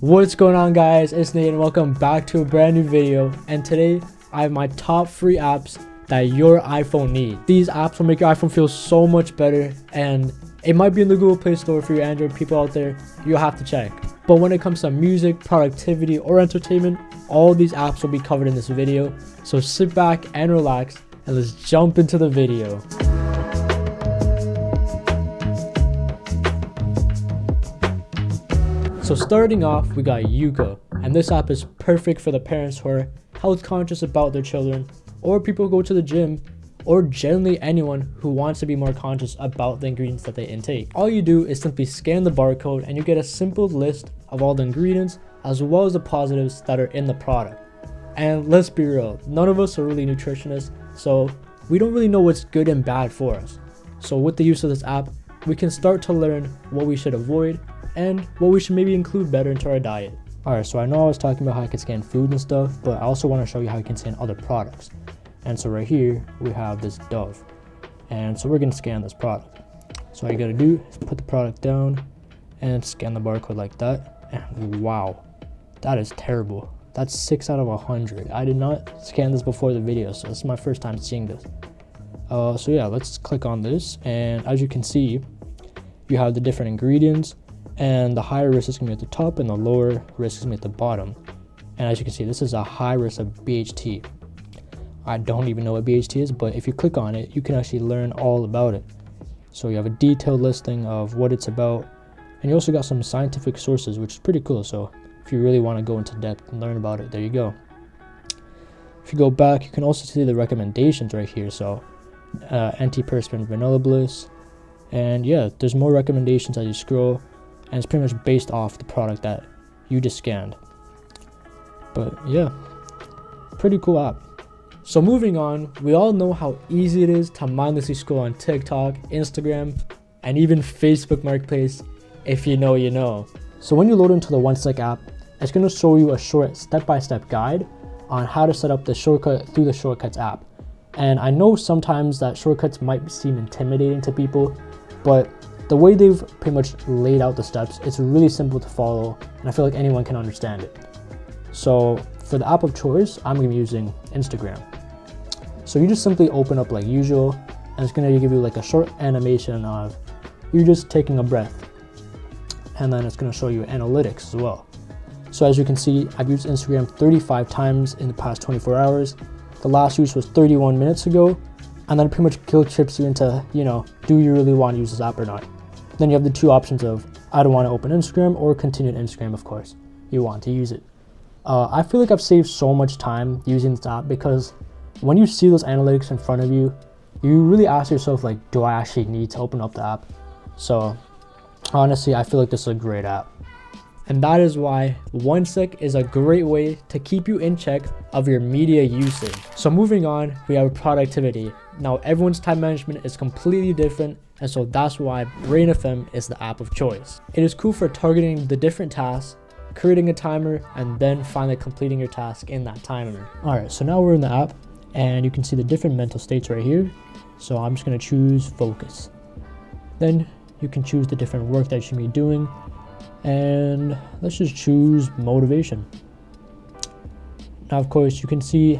What's going on, guys? It's Nate and welcome back to a brand new video. And today I have my top 3 apps that your iPhone needs. These apps will make your iPhone feel so much better, and it might be in the Google Play Store for your Android people out there. You'll have to check. But when it comes to music, productivity, or entertainment, all these apps will be covered in this video. So sit back and relax and let's jump into the video. So starting off, we got Yuka, and this app is perfect for the parents who are health conscious about their children, or people who go to the gym, or generally anyone who wants to be more conscious about the ingredients that they intake. All you do is simply scan the barcode and you get a simple list of all the ingredients as well as the positives that are in the product. And let's be real, none of us are really nutritionists, so we don't really know what's good and bad for us. So with the use of this app, we can start to learn what we should avoid and what we should maybe include better into our diet. Alright, so I know I was talking about how I could scan food and stuff, but I also want to show you how you can scan other products. And so right here, we have this Dove. And so we're going to scan this product. So all you got to do is put the product down and scan the barcode like that. And wow, that is terrible. That's 6 out of 100. I did not scan this before the video, so this is my first time seeing this. So yeah, let's click on this. And as you can see, you have the different ingredients. And the higher risk is going to be at the top and the lower risk is going to be at the bottom. And as you can see, this is a high risk of BHT. I don't even know what BHT is, but if you click on it, you can actually learn all about it. So you have a detailed listing of what it's about, and you also got some scientific sources, which is pretty cool. So if you really want to go into depth and learn about it, there you go. If you go back, you can also see the recommendations right here. So antiperspirant vanilla bliss, and yeah, there's more recommendations as you scroll. And it's pretty much based off the product that you just scanned. But yeah, pretty cool app. So moving on, we all know how easy it is to mindlessly scroll on TikTok, Instagram, and even Facebook Marketplace. If you know, you know. So when you load into the OneSec app, it's going to show you a short step-by-step guide on how to set up the shortcut through the Shortcuts app. And I know sometimes that shortcuts might seem intimidating to people, but the way they've pretty much laid out the steps, it's really simple to follow, and I feel like anyone can understand it. So for the app of choice, I'm going to be using Instagram. So you just simply open up like usual, and it's going to give you like a short animation of you just taking a breath. And then it's going to show you analytics as well. So as you can see, I've used Instagram 35 times in the past 24 hours. The last use was 31 minutes ago. And then it pretty much guilt trips you into, do you really want to use this app or not? Then you have the two options of I don't want to open Instagram or continue Instagram, of course. You want to use it. I feel like I've saved so much time using this app because when you see those analytics in front of you, you really ask yourself, like, do I actually need to open up the app? So honestly, I feel like this is a great app. And that is why OneSec is a great way to keep you in check of your media usage. So moving on, we have productivity. Now everyone's time management is completely different, and so that's why Brain FM is the app of choice. It is cool for targeting the different tasks, creating a timer, and then finally completing your task in that timer. Alright, so now we're in the app, and you can see the different mental states right here. So I'm just going to choose focus. Then you can choose the different work that you should be doing. And let's just choose motivation. Now of course you can see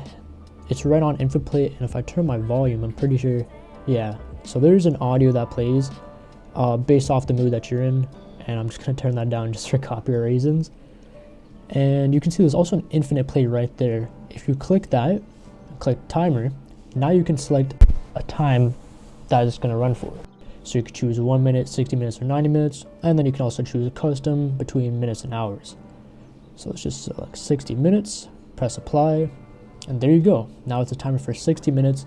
it's right on input plate, and if I turn my volume, I'm pretty sure, yeah, so there's an audio that plays based off the mood that you're in, and I'm just going to turn that down just for copyright reasons. And you can see there's also an infinite play right there. If you click that, click timer, now you can select a time that it's going to run for. So you could choose 1 minute, 60 minutes, or 90 minutes. And then you can also choose a custom between minutes and hours. So let's just select 60 minutes, press apply, and there you go. Now it's a timer for 60 minutes,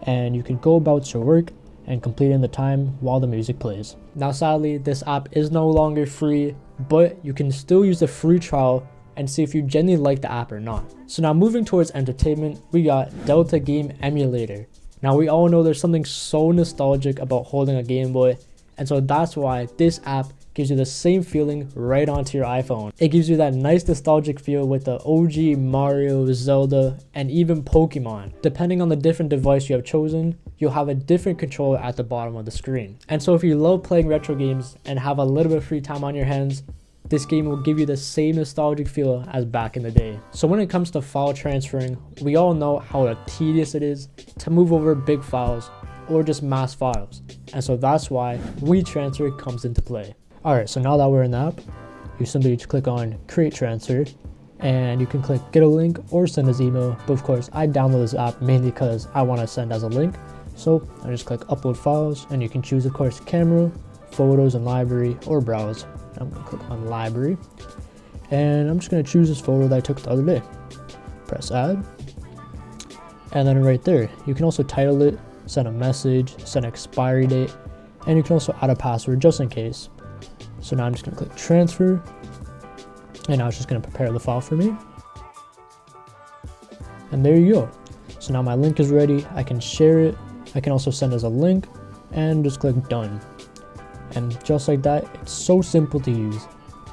and you can go about your work and complete in the time while the music plays. Now sadly, this app is no longer free, but you can still use the free trial and see if you genuinely like the app or not. So now moving towards entertainment, we got Delta Game Emulator. Now we all know there's something so nostalgic about holding a Game Boy, and so that's why this app gives you the same feeling right onto your iPhone. It gives you that nice nostalgic feel with the OG Mario, Zelda, and even Pokemon. Depending on the different device you have chosen, you'll have a different controller at the bottom of the screen. And so if you love playing retro games and have a little bit of free time on your hands, this game will give you the same nostalgic feel as back in the day. So when it comes to file transferring, we all know how tedious it is to move over big files or just mass files. And so that's why WeTransfer comes into play. Alright, so now that we're in the app, you simply just click on create transfer and you can click get a link or send as email. But of course, I download this app mainly because I want to send as a link. So I just click upload files and you can choose, of course, camera, photos and library, or browse. I'm going to click on library and I'm just going to choose this photo that I took the other day. Press add. And then right there, you can also title it, send a message, set an expiry date, and you can also add a password just in case. So now I'm just going to click transfer, and now it's just going to prepare the file for me. And there you go. So now my link is ready. I can share it. I can also send as a link and just click done. And just like that, it's so simple to use.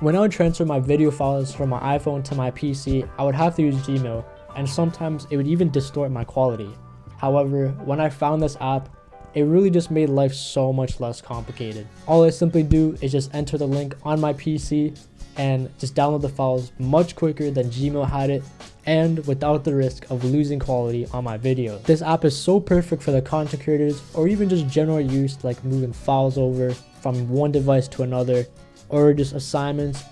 When I would transfer my video files from my iPhone to my PC, I would have to use Gmail, and sometimes it would even distort my quality. However, when I found this app, it really just made life so much less complicated. All I simply do is just enter the link on my PC and just download the files much quicker than Gmail had it, and without the risk of losing quality on my video. This app is so perfect for the content creators or even just general use like moving files over from one device to another, or just assignments,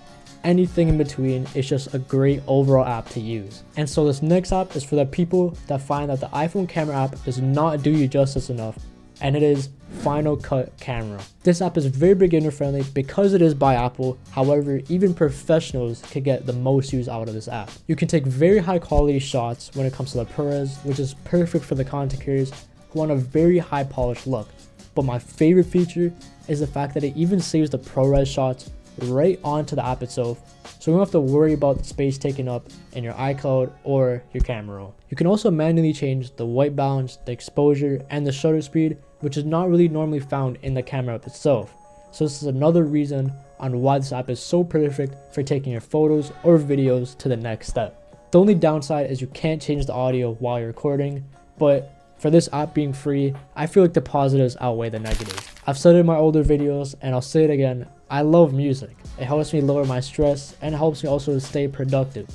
anything in between. It's just a great overall app to use. And so this next app is for the people that find that the iPhone camera app does not do you justice enough, and it is Final Cut Camera. This app is very beginner friendly because it is by Apple. However, even professionals can get the most use out of this app. You can take very high quality shots when it comes to the ProRes, which is perfect for the content creators who want a very high polished look. But my favorite feature is the fact that it even saves the ProRes shots right onto the app itself, so you don't have to worry about the space taken up in your iCloud or your camera roll. You can also manually change the white balance, the exposure, and the shutter speed, which is not really normally found in the camera app itself. So this is another reason on why this app is so perfect for taking your photos or videos to the next step. The only downside is you can't change the audio while you're recording, but for this app being free, I feel like the positives outweigh the negatives. I've said it in my older videos and I'll say it again, I love music. It helps me lower my stress and helps me also stay productive.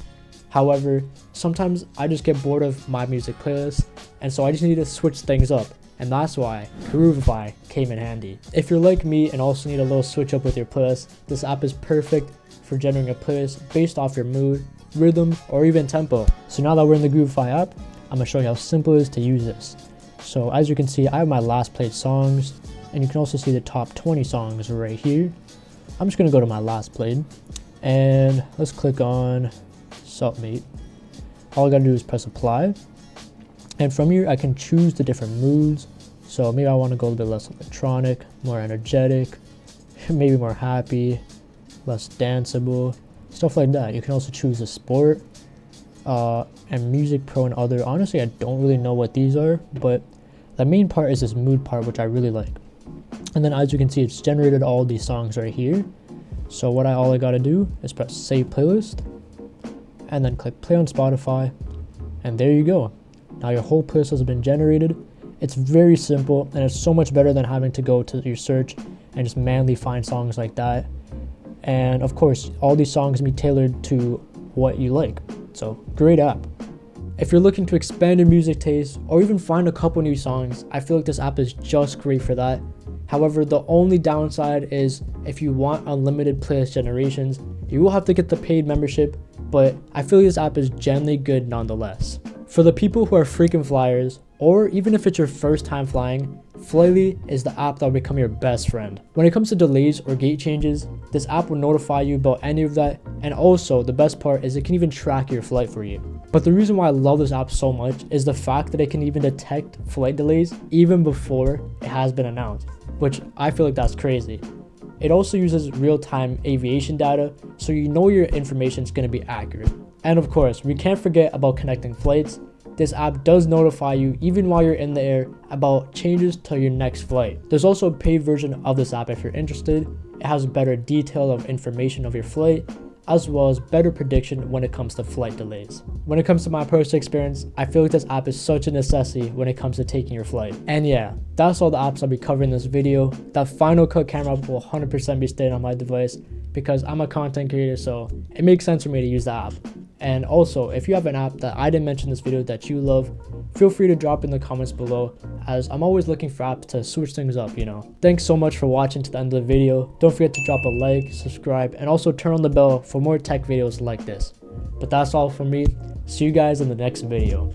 However, sometimes I just get bored of my music playlist, and so I just need to switch things up, and that's why Groovifi came in handy. If you're like me and also need a little switch up with your playlist, this app is perfect for generating a playlist based off your mood, rhythm, or even tempo. So now that we're in the Groovifi app, I'm going to show you how simple it is to use this. So as you can see, I have my last played songs, and you can also see the top 20 songs right here. I'm just going to go to my last played, and let's click on Submit. All I got to do is press apply, and from here I can choose the different moods. So maybe I want to go a little bit less electronic, more energetic, maybe more happy, less danceable, stuff like that. You can also choose the sport, and music pro and other. Honestly, I don't really know what these are, but the main part is this mood part, which I really like. And then as you can see, it's generated all these songs right here. So all I gotta do is press save playlist and then click play on Spotify, and there you go. Now your whole playlist has been generated. It's very simple, and it's so much better than having to go to your search and just manually find songs like that. And of course, all these songs can be tailored to what you like. So great app. If you're looking to expand your music taste or even find a couple new songs, I feel like this app is just great for that. However, the only downside is if you want unlimited playlist generations, you will have to get the paid membership, but I feel like this app is generally good nonetheless. For the people who are frequent flyers, or even if it's your first time flying, Flightly is the app that will become your best friend. When it comes to delays or gate changes, this app will notify you about any of that, and also the best part is it can even track your flight for you. But the reason why I love this app so much is the fact that it can even detect flight delays even before it has been announced, which I feel like that's crazy. It also uses real-time aviation data, so you know your information is going to be accurate. And of course, we can't forget about connecting flights. This app does notify you even while you're in the air about changes to your next flight. There's also a paid version of this app if you're interested. It has better detail of information of your flight, as well as better prediction when it comes to flight delays. When it comes to my personal experience, I feel like this app is such a necessity when it comes to taking your flight. And yeah, that's all the apps I'll be covering in this video. That Final Cut camera will 100% be staying on my device because I'm a content creator, so it makes sense for me to use the app. And also, if you have an app that I didn't mention in this video that you love, feel free to drop in the comments below, as I'm always looking for apps to switch things up, you know. Thanks so much for watching to the end of the video. Don't forget to drop a like, subscribe, and also turn on the bell for more tech videos like this. But that's all from me. See you guys in the next video.